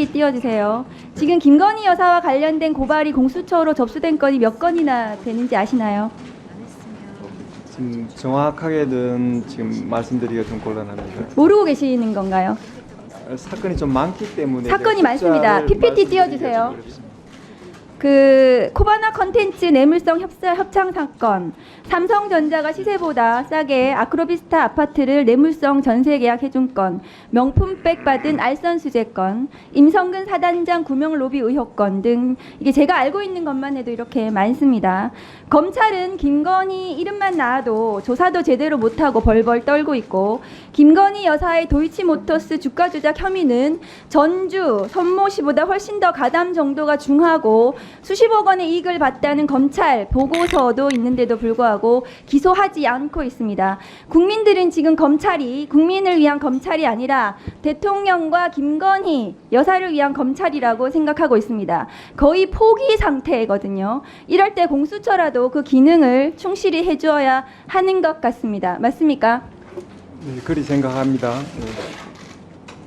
PPT 띄워주세요. 지금 김건희 여사와 관련된 고발이 공수처로 접수된 건이 몇 건이나 되는지 아시나요? 지금 정확하게는 지금 말씀드리기가 좀 곤란합니다. 모르고 계시는 건가요? 사건이 좀 많기 때문에 사건이 많습니다. PPT 말씀드리기가 띄워주세요. 좀 어렵습니다. 그 코바나 컨텐츠 뇌물성 협상 사건, 삼성전자가 시세보다 싸게 아크로비스타 아파트를 뇌물성 전세 계약해준 건, 명품백 받은 알선 수재 건, 임성근 사단장 구명 로비 의혹 건 등 이게 제가 알고 있는 것만 해도 이렇게 많습니다. 검찰은 김건희 이름만 나와도 조사도 제대로 못하고 벌벌 떨고 있고, 김건희 여사의 도이치모터스 주가 조작 혐의는 전주 선모 씨보다 훨씬 더 가담 정도가 중하고 수십억 원의 이익을 봤다는 검찰 보고서도 있는데도 불구하고 기소하지 않고 있습니다. 국민들은 지금 검찰이 국민을 위한 검찰이 아니라 대통령과 김건희 여사를 위한 검찰이라고 생각하고 있습니다. 거의 포기 상태거든요. 이럴 때 공수처라도 그 기능을 충실히 해주어야 하는 것 같습니다. 맞습니까? 네, 그리 생각합니다. 네.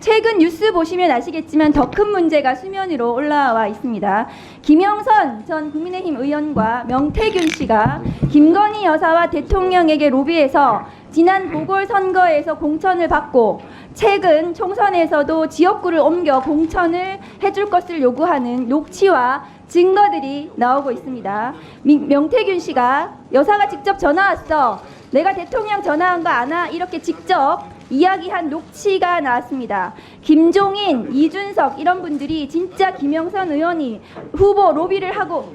최근 뉴스 보시면 아시겠지만 더 큰 문제가 수면 위로 올라와 있습니다. 김영선 전 국민의힘 의원과 명태균 씨가 김건희 여사와 대통령에게 로비해서 지난 보궐선거에서 공천을 받고 최근 총선에서도 지역구를 옮겨 공천을 해줄 것을 요구하는 녹취와 증거들이 나오고 있습니다. 명태균 씨가 여사가 직접 전화 왔어. 내가 대통령 전화한 거 아나? 이렇게 직접 이야기한 녹취가 나왔습니다. 김종인, 이준석 이런 분들이 진짜 김영선 의원이 후보 로비를 하고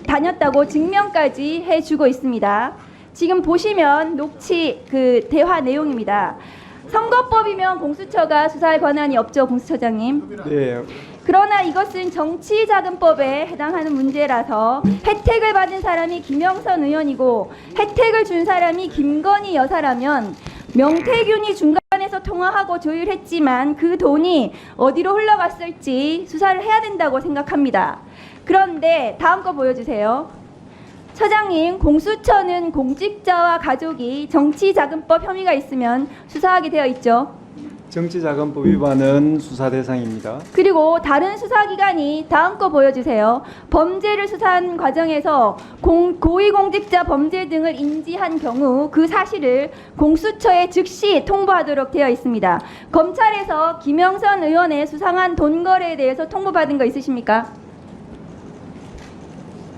다녔다고 증명까지 해주고 있습니다. 지금 보시면 녹취 그 대화 내용입니다. 선거법이면 공수처가 수사할 권한이 없죠, 공수처장님. 네. 그러나 이것은 정치자금법에 해당하는 문제라서 혜택을 받은 사람이 김영선 의원이고 혜택을 준 사람이 김건희 여사라면 명태균이 중간에서 통화하고 조율했지만 그 돈이 어디로 흘러갔을지 수사를 해야 된다고 생각합니다. 그런데 다음 거 보여주세요. 처장님, 공수처는 공직자와 가족이 정치자금법 혐의가 있으면 수사하게 되어 있죠. 정치자금법 위반은 수사 대상입니다. 그리고 다른 수사기관이 다음 거 보여주세요. 범죄를 수사한 과정에서 고위공직자 범죄 등을 인지한 경우 그 사실을 공수처에 즉시 통보하도록 되어 있습니다. 검찰에서 김영선 의원의 수상한 돈 거래에 대해서 통보받은 거 있으십니까?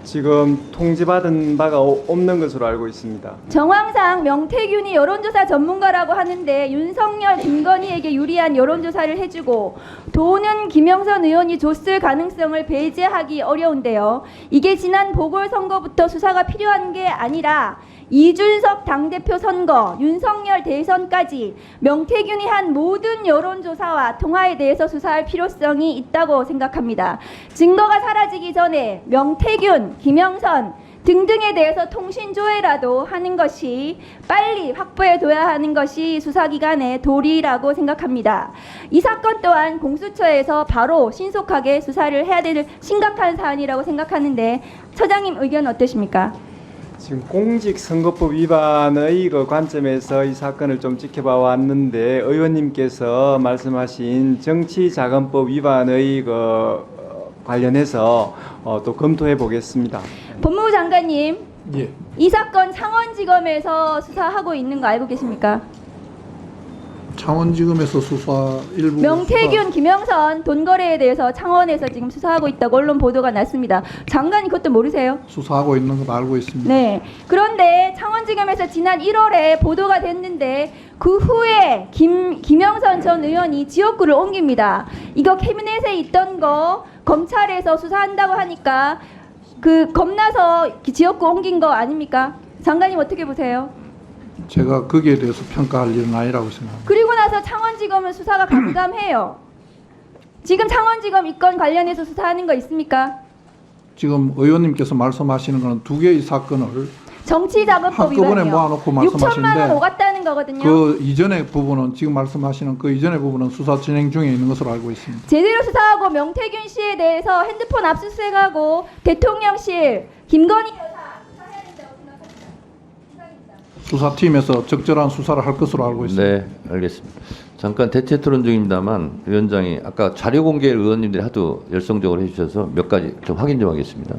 지금 통지받은 바가 없는 것으로 알고 있습니다. 정황상 명태균이 여론조사 전문가라고 하는데 윤석열, 김건희에게 유리한 여론조사를 해주고 돈은 김영선 의원이 줬을 가능성을 배제하기 어려운데요. 이게 지난 보궐선거부터 수사가 필요한 게 아니라 이준석 당대표 선거, 윤석열 대선까지 명태균이 한 모든 여론조사와 통화에 대해서 수사할 필요성이 있다고 생각합니다. 증거가 사라지기 전에 명태균, 김영선 등등에 대해서 통신조회라도 하는 것이 빨리 확보해둬야 하는 것이 수사기관의 도리라고 생각합니다. 이 사건 또한 공수처에서 바로 신속하게 수사를 해야 될 심각한 사안이라고 생각하는데 처장님 의견 어떠십니까? 지금 공직선거법 위반의 그 관점에서 이 사건을 좀 지켜봐 왔는데 의원님께서 말씀하신 정치자금법 위반의 그 관련해서 또 검토해 보겠습니다. 법무부 장관님, 예. 이 사건 창원지검에서 수사하고 있는 거 알고 계십니까? 창원지검에서 수사 일부 명태균, 김영선 돈 거래에 대해서 창원에서 지금 수사하고 있다고 언론 보도가 났습니다. 장관이 그것도 모르세요? 수사하고 있는 걸 알고 있습니다. 네. 그런데 창원지검에서 지난 1월에 보도가 됐는데 그 후에 김영선 전 의원이 지역구를 옮깁니다. 이거 캐비넷에 있던 거 검찰에서 수사한다고 하니까 그 겁나서 지역구 옮긴 거 아닙니까? 장관님 어떻게 보세요? 제가 거기에 대해서 평가할 일은 아니라고 생각합니다. 그리고 나서 창원지검은 수사가 감감해요. 지금 창원지검 이 건 관련해서 수사하는 거 있습니까? 지금 의원님께서 말씀하시는 것은 두 개의 사건을 정치자금법 한꺼번에 위반이요. 모아놓고 6천만 원 말씀하시는데 오갔다는 거거든요. 그 이전의 부분은 지금 말씀하시는 그 이전의 부분은 수사 진행 중에 있는 것으로 알고 있습니다. 제대로 수사하고 명태균 씨에 대해서 핸드폰 압수수색하고 대통령실 김건희 여사 수사해야 된다고 생각합니다. 수사팀에서 적절한 수사를 할 것으로 알고 있습니다. 네, 알겠습니다. 잠깐 대체 토론 중입니다만 위원장이 아까 자료 공개를 의원님들이 하도 열성적으로 해주셔서 몇 가지 좀 확인 좀 하겠습니다.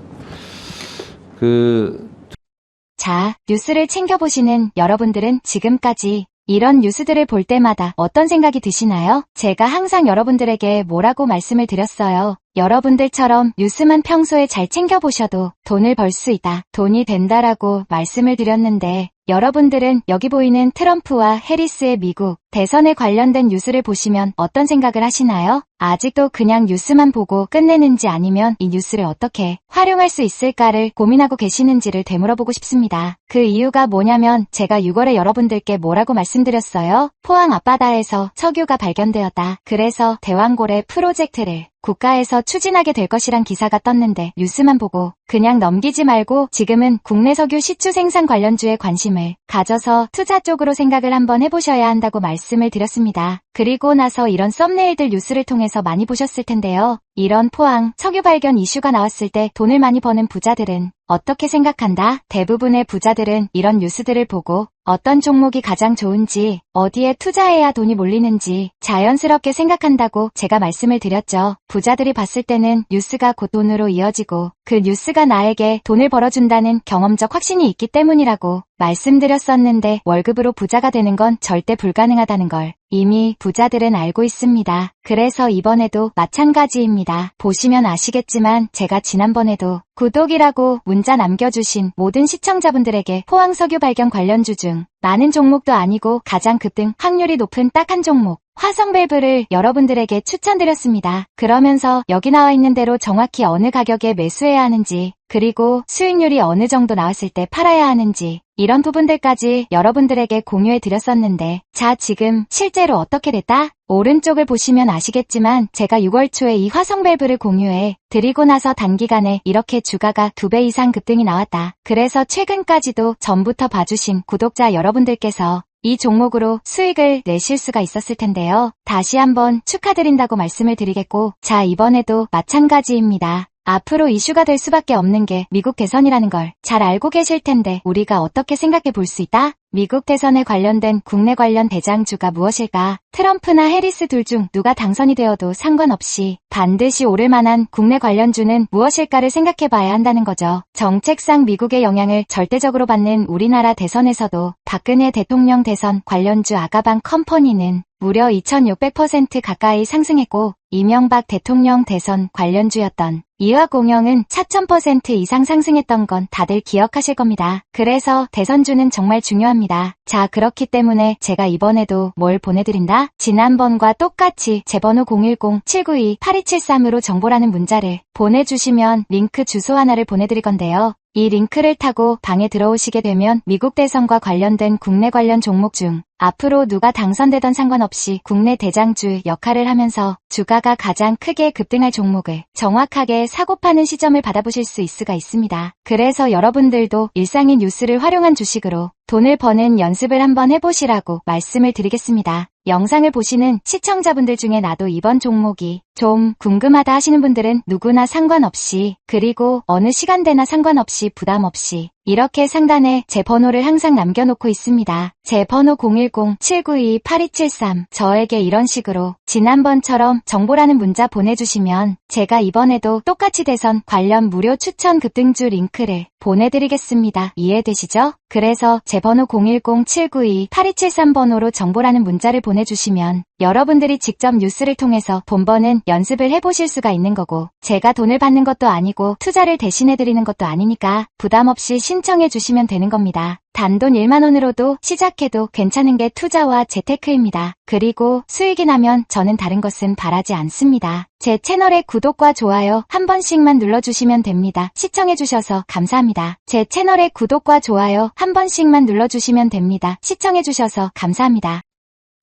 자, 뉴스를 챙겨보시는 여러분들은 지금까지 이런 뉴스들을 볼 때마다 어떤 생각이 드시나요? 제가 항상 여러분들에게 뭐라고 말씀을 드렸어요. 여러분들처럼 뉴스만 평소에 잘 챙겨보셔도 돈을 벌 수 있다, 돈이 된다라고 말씀을 드렸는데 여러분들은 여기 보이는 트럼프와 해리스의 미국 대선에 관련된 뉴스를 보시면 어떤 생각을 하시나요? 아직도 그냥 뉴스만 보고 끝내는지 아니면 이 뉴스를 어떻게 활용할 수 있을까를 고민하고 계시는지를 되물어보고 싶습니다. 그 이유가 뭐냐면 제가 6월에 여러분들께 뭐라고 말씀드렸어요? 포항 앞바다에서 석유가 발견되었다. 그래서 대왕고래 프로젝트를 국가에서 추진하게 될 것이란 기사가 떴는데 뉴스만 보고 그냥 넘기지 말고 지금은 국내 석유 시추 생산 관련주에 관심을 가져서 투자 쪽으로 생각을 한번 해보셔야 한다고 말씀을 드렸습니다. 그리고 나서 이런 썸네일들 뉴스를 통해서 많이 보셨을 텐데요. 이런 포항 석유 발견 이슈가 나왔을 때 돈을 많이 버는 부자들은 어떻게 생각한다? 대부분의 부자들은 이런 뉴스들을 보고 어떤 종목이 가장 좋은지, 어디에 투자해야 돈이 몰리는지 자연스럽게 생각한다고 제가 말씀을 드렸죠. 부자들이 봤을 때는 뉴스가 곧 돈으로 이어지고 그 뉴스가 나에게 돈을 벌어준다는 경험적 확신이 있기 때문이라고 말씀드렸었는데 월급으로 부자가 되는 건 절대 불가능하다는 걸 이미 부자들은 알고 있습니다. 그래서 이번에도 마찬가지입니다. 보시면 아시겠지만 제가 지난번에도 구독이라고 문자 남겨주신 모든 시청자분들에게 포항 석유 발견 관련주 중 많은 종목도 아니고 가장 급등 확률이 높은 딱 한 종목 화성밸브를 여러분들에게 추천드렸습니다. 그러면서 여기 나와 있는 대로 정확히 어느 가격에 매수해야 하는지 그리고 수익률이 어느 정도 나왔을 때 팔아야 하는지 이런 부분들까지 여러분들에게 공유해 드렸었는데 자 지금 실제로 어떻게 됐다? 오른쪽을 보시면 아시겠지만 제가 6월 초에 이 화성밸브를 공유해 드리고 나서 단기간에 이렇게 주가가 2배 이상 급등이 나왔다. 그래서 최근까지도 전부터 봐주신 구독자 여러분들께서 이 종목으로 수익을 내실 수가 있었을 텐데요. 다시 한번 축하드린다고 말씀을 드리겠고 자 이번에도 마찬가지입니다. 앞으로 이슈가 될 수밖에 없는 게 미국 대선이라는 걸 잘 알고 계실 텐데 우리가 어떻게 생각해 볼 수 있다? 미국 대선에 관련된 국내 관련 대장주가 무엇일까? 트럼프나 해리스 둘 중 누가 당선이 되어도 상관없이 반드시 오를 만한 국내 관련주는 무엇일까를 생각해 봐야 한다는 거죠. 정책상 미국의 영향을 절대적으로 받는 우리나라 대선에서도 박근혜 대통령 대선 관련주 아가방 컴퍼니는 무려 2600% 가까이 상승했고 이명박 대통령 대선 관련주였던 이화공영은 4000% 이상 상승했던 건 다들 기억하실 겁니다. 그래서 대선주는 정말 중요합니다. 자 그렇기 때문에 제가 이번에도 뭘 보내드린다? 지난번과 똑같이 제 번호 010-792-8273으로 정보라는 문자를 보내주시면 링크 주소 하나를 보내드릴 건데요. 이 링크를 타고 방에 들어오시게 되면 미국 대선과 관련된 국내 관련 종목 중 앞으로 누가 당선되던 상관없이 국내 대장주 역할을 하면서 주가가 가장 크게 급등할 종목을 정확하게 사고파는 시점을 받아보실 수 있을 수가 있습니다. 그래서 여러분들도 일상의 뉴스를 활용한 주식으로 돈을 버는 연습을 한번 해보시라고 말씀을 드리겠습니다. 영상을 보시는 시청자분들 중에 나도 이번 종목이 좀 궁금하다 하시는 분들은 누구나 상관없이 그리고 어느 시간대나 상관없이 부담 없이 이렇게 상단에 제 번호를 항상 남겨놓고 있습니다. 제 번호 010-792-8273 저에게 이런 식으로 지난번처럼 정보라는 문자 보내주시면 제가 이번에도 똑같이 대선 관련 무료 추천 급등주 링크를 보내드리겠습니다. 이해되시죠? 그래서 제 번호 010-792-8273번호로 정보라는 문자를 보내주시면 여러분들이 직접 뉴스를 통해서 돈 버는 연습을 해보실 수가 있는 거고 제가 돈을 받는 것도 아니고 투자를 대신해드리는 것도 아니니까 부담 없이 신청해 주시면 되는 겁니다. 단돈 1만원으로도 시작해도 괜찮은 게 투자와 재테크입니다. 그리고 수익이 나면 저는 다른 것은 바라지 않습니다. 제 채널의 구독과 좋아요 한 번씩만 눌러주시면 됩니다. 시청해주셔서 감사합니다. 제 채널의 구독과 좋아요 한 번씩만 눌러주시면 됩니다. 시청해주셔서 감사합니다.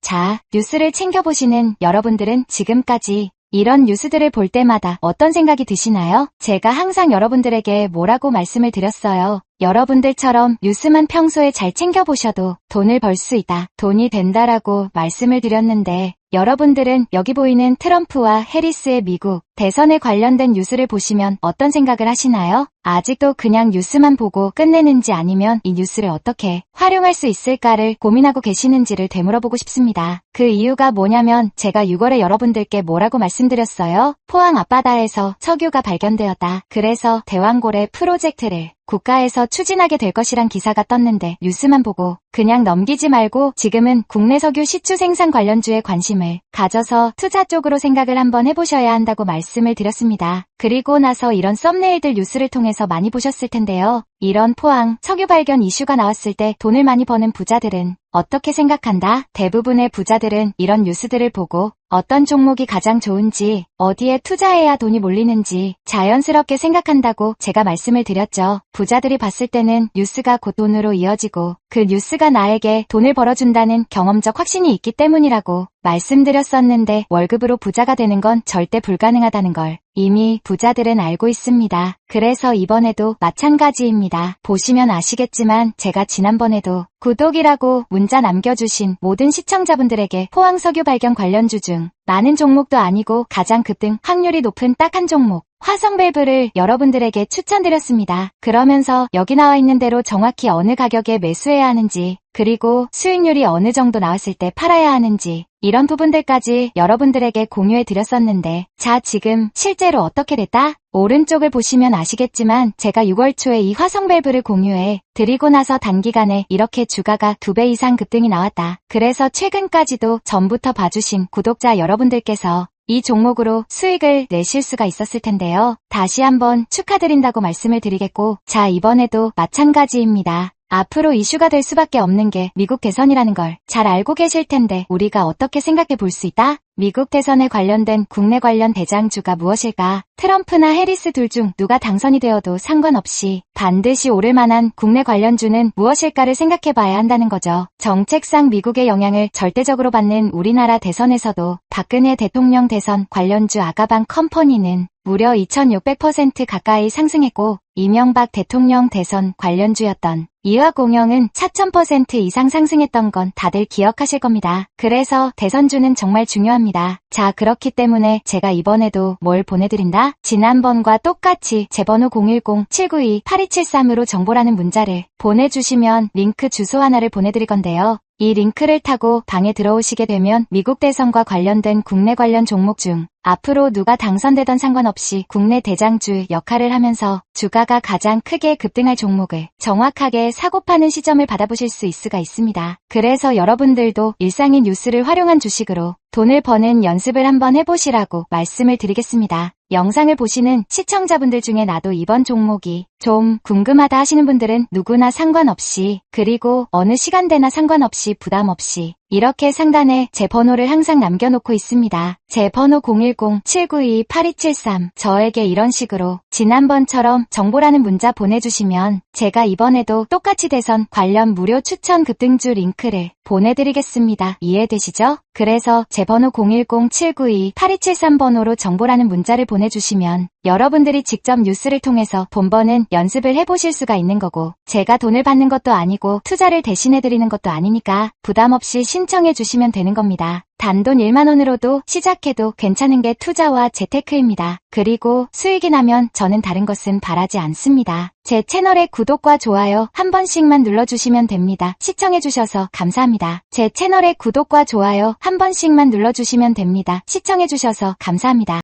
자, 뉴스를 챙겨보시는 여러분들은 지금까지 이런 뉴스들을 볼 때마다 어떤 생각이 드시나요? 제가 항상 여러분들에게 뭐라고 말씀을 드렸어요. 여러분들처럼 뉴스만 평소에 잘 챙겨보셔도 돈을 벌 수 있다, 돈이 된다라고 말씀을 드렸는데 여러분들은 여기 보이는 트럼프와 해리스의 미국 대선에 관련된 뉴스를 보시면 어떤 생각을 하시나요? 아직도 그냥 뉴스만 보고 끝내는지 아니면 이 뉴스를 어떻게 활용할 수 있을까를 고민하고 계시는지를 되물어보고 싶습니다. 그 이유가 뭐냐면 제가 6월에 여러분들께 뭐라고 말씀드렸어요? 포항 앞바다에서 석유가 발견되었다. 그래서 대왕고래 프로젝트를 국가에서 추진하게 될 것이란 기사가 떴는데 뉴스만 보고 그냥 넘기지 말고 지금은 국내 석유 시추 생산 관련주에 관심을 가져서 투자 쪽으로 생각을 한번 해보셔야 한다고 말씀을 드렸습니다. 그리고 나서 이런 썸네일들 뉴스를 통해서 많이 보셨을 텐데요. 이런 포항 석유 발견 이슈가 나왔을 때 돈을 많이 버는 부자들은 어떻게 생각한다? 대부분의 부자들은 이런 뉴스들을 보고 어떤 종목이 가장 좋은지, 어디에 투자해야 돈이 몰리는지 자연스럽게 생각한다고 제가 말씀을 드렸죠. 부자들이 봤을 때는 뉴스가 곧 돈으로 이어지고 그 뉴스가 나에게 돈을 벌어준다는 경험적 확신이 있기 때문이라고 말씀드렸었는데 월급으로 부자가 되는 건 절대 불가능하다는 걸 이미 부자들은 알고 있습니다. 그래서 이번에도 마찬가지입니다. 보시면 아시겠지만 제가 지난번에도 구독이라고 문자 남겨주신 모든 시청자분들에게 포항 석유 발견 관련주 중 많은 종목도 아니고 가장 급등 확률이 높은 딱 한 종목 화성밸브를 여러분들에게 추천드렸습니다. 그러면서 여기 나와 있는 대로 정확히 어느 가격에 매수해야 하는지 그리고 수익률이 어느 정도 나왔을 때 팔아야 하는지 이런 부분들까지 여러분들에게 공유해 드렸었는데 자 지금 실제로 어떻게 됐다? 오른쪽을 보시면 아시겠지만 제가 6월 초에 이 화성밸브를 공유해 드리고 나서 단기간에 이렇게 주가가 2배 이상 급등이 나왔다. 그래서 최근까지도 전부터 봐주신 구독자 여러분들께서 이 종목으로 수익을 내실 수가 있었을 텐데요. 다시 한번 축하드린다고 말씀을 드리겠고 자 이번에도 마찬가지입니다. 앞으로 이슈가 될 수밖에 없는 게 미국 대선이라는 걸 잘 알고 계실 텐데 우리가 어떻게 생각해 볼 수 있다? 미국 대선에 관련된 국내 관련 대장주가 무엇일까? 트럼프나 해리스 둘 중 누가 당선이 되어도 상관없이 반드시 오를 만한 국내 관련주는 무엇일까를 생각해 봐야 한다는 거죠. 정책상 미국의 영향을 절대적으로 받는 우리나라 대선에서도 박근혜 대통령 대선 관련주 아가방 컴퍼니는 무려 2600% 가까이 상승했고 이명박 대통령 대선 관련주였던 이화공영은 4000% 이상 상승했던 건 다들 기억하실 겁니다. 그래서 대선주는 정말 중요합니다. 자 그렇기 때문에 제가 이번에도 뭘 보내드린다? 지난번과 똑같이 제 번호 010-792-8273으로 정보라는 문자를 보내주시면 링크 주소 하나를 보내드릴 건데요. 이 링크를 타고 방에 들어오시게 되면 미국 대선과 관련된 국내 관련 종목 중 앞으로 누가 당선되던 상관없이 국내 대장주 역할을 하면서 주가가 가장 크게 급등할 종목을 정확하게 사고 파는 시점을 받아보실 수 있을 수가 있습니다. 그래서 여러분들도 일상의 뉴스를 활용한 주식으로 돈을 버는 연습을 한번 해보시라고 말씀을 드리겠습니다. 영상을 보시는 시청자분들 중에 나도 이번 종목이 좀 궁금하다 하시는 분들은 누구나 상관없이 그리고 어느 시간대나 상관없이 부담 없이 이렇게 상단에 제 번호를 항상 남겨놓고 있습니다. 제 번호 010-792-8273 저에게 이런 식으로 지난번처럼 정보라는 문자 보내주시면 제가 이번에도 똑같이 대선 관련 무료 추천 급등주 링크를 보내드리겠습니다. 이해되시죠? 그래서 제 번호 010-792-8273 번호로 정보라는 문자를 보내주시면 여러분들이 직접 뉴스를 통해서 돈 버는 연습을 해보실 수가 있는 거고 제가 돈을 받는 것도 아니고 투자를 대신해드리는 것도 아니니까 부담 없이 신청해 주시면 되는 겁니다. 단돈 1만원으로도 시작해도 괜찮은 게 투자와 재테크입니다. 그리고 수익이 나면 저는 다른 것은 바라지 않습니다. 제 채널의 구독과 좋아요 한 번씩만 눌러주시면 됩니다. 시청해주셔서 감사합니다. 제 채널의 구독과 좋아요 한 번씩만 눌러주시면 됩니다. 시청해주셔서 감사합니다.